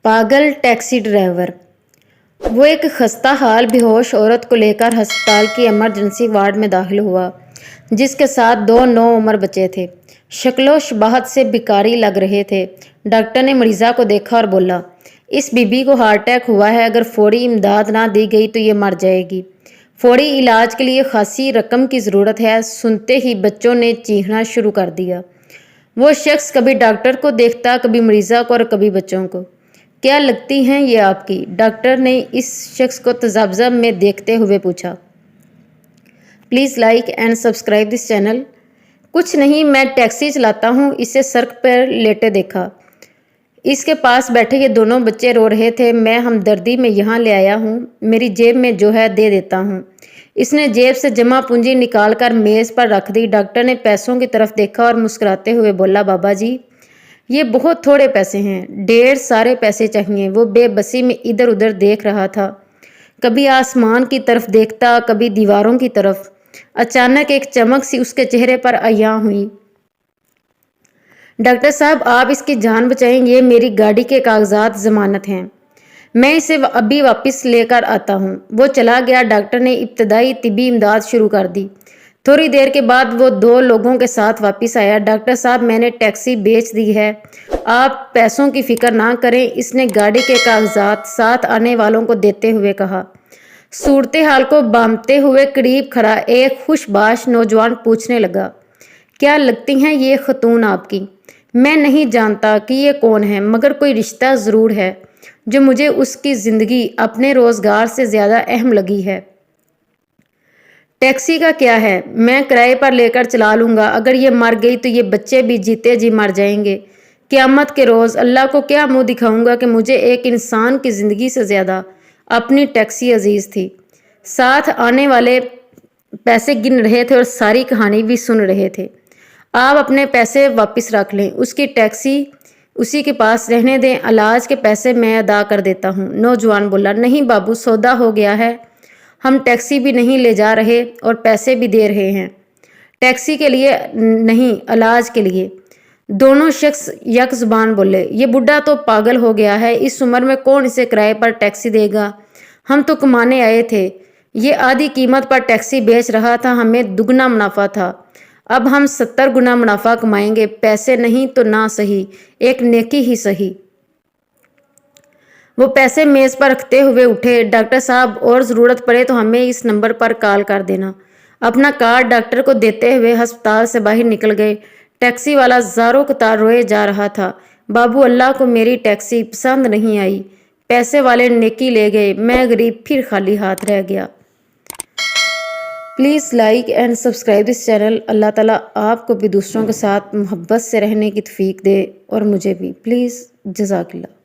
पागल taxi driver. वो एक खस्ता हाल बेहोश औरत को लेकर अस्पताल की इमरजेंसी वार्ड में दाखिल हुआ, जिसके साथ दो नौउम्र बच्चे थे। शक्लो शबाहत से भिखारी लग रहे थे। डॉक्टर ने मरीज़ा को देखा और बोला, इस बीबी को हार्ट अटैक हुआ है, अगर फौरी इमदाद ना दी गई तो ये मर जाएगी। फौरी इलाज के लिए खासी रकम की ज़रूरत है। सुनते ही बच्चों ने चीखना शुरू कर दिया। वो शख्स कभी डॉक्टर को देखता, कभी मरीज़ा को और कभी बच्चों को। क्या लगती हैं ये आपकी? डॉक्टर ने इस शख्स को तजाब्ज़ब में देखते हुए पूछा। Please like and subscribe this channel. कुछ नहीं, मैं टैक्सी चलाता हूँ। इसे सड़क पर लेटे देखा। इसके पास बैठे ये दोनों बच्चे रो रहे थे। मैं हमदर्दी में यहाँ ले आया हूँ। मेरी जेब में जो है दे देता हूँ। इसने जेब से जमा पूंजी निकाल कर मेज़ पर रख दी। डॉक्टर ने पैसों की तरफ देखा और मुस्कुराते हुए बोला, बाबा जी, ये बहुत थोड़े पैसे हैं, ढेर सारे पैसे चाहिए। वो बेबसी में इधर उधर देख रहा था, कभी आसमान की तरफ देखता, कभी दीवारों की तरफ। अचानक एक चमक सी उसके चेहरे पर अया हुई। डॉक्टर साहब, आप इसकी जान बचाएं, ये मेरी गाड़ी के कागजात जमानत हैं, मैं इसे अभी वापस लेकर आता हूँ। वो चला गया। डॉक्टर ने इब्तदाई तिबी इमदाद शुरू कर दी। थोड़ी देर के बाद वो दो लोगों के साथ वापस आया। डॉक्टर साहब, मैंने टैक्सी बेच दी है, आप पैसों की फिक्र ना करें। इसने गाड़ी के कागजात साथ आने वालों को देते हुए कहा। सूरत हाल को बांधते हुए करीब खड़ा एक खुशबाश नौजवान पूछने लगा, क्या लगती हैं ये खतून आपकी? मैं नहीं जानता कि ये कौन है, मगर कोई रिश्ता ज़रूर है जो मुझे उसकी ज़िंदगी अपने रोज़गार से ज़्यादा अहम लगी है। टैक्सी का क्या है, मैं किराए पर लेकर चला लूँगा। अगर ये मर गई तो ये बच्चे भी जीते जी मर जाएंगे। क़यामत के रोज़ अल्लाह को क्या मुँह दिखाऊंगा कि मुझे एक इंसान की ज़िंदगी से ज़्यादा अपनी टैक्सी अजीज़ थी। साथ आने वाले पैसे गिन रहे थे और सारी कहानी भी सुन रहे थे। आप अपने पैसे वापस रख लें, उसकी टैक्सी उसी के पास रहने दें, इलाज के पैसे मैं अदा कर देता हूँ। नौजवान बोला, नहीं बाबू, सौदा हो गया है, हम टैक्सी भी नहीं ले जा रहे और पैसे भी दे रहे हैं। टैक्सी के लिए नहीं, इलाज के लिए। दोनों शख्स यक ज़ुबान बोले, ये बुढ़ा तो पागल हो गया है, इस उम्र में कौन इसे किराए पर टैक्सी देगा? हम तो कमाने आए थे। ये आधी कीमत पर टैक्सी बेच रहा था, हमें दुगना मुनाफा था। अब हम 70 गुना मुनाफा कमाएंगे। पैसे नहीं तो ना सही, एक नेकी ही सही। वो पैसे मेज़ पर रखते हुए उठे। डॉक्टर साहब, और ज़रूरत पड़े तो हमें इस नंबर पर कॉल कर देना। अपना कार्ड डॉक्टर को देते हुए अस्पताल से बाहर निकल गए। टैक्सी वाला ज़ारों कतार रोए जा रहा था, बाबू, अल्लाह को मेरी टैक्सी पसंद नहीं आई। पैसे वाले नेकी ले गए, मैं गरीब फिर खाली हाथ रह गया। Please like and subscribe this channel. Allah ताला आपको भी दूसरों के साथ मोहब्बत से रहने की तौफीक दे और मुझे भी। प्लीज़, जज़ाकल्लाह।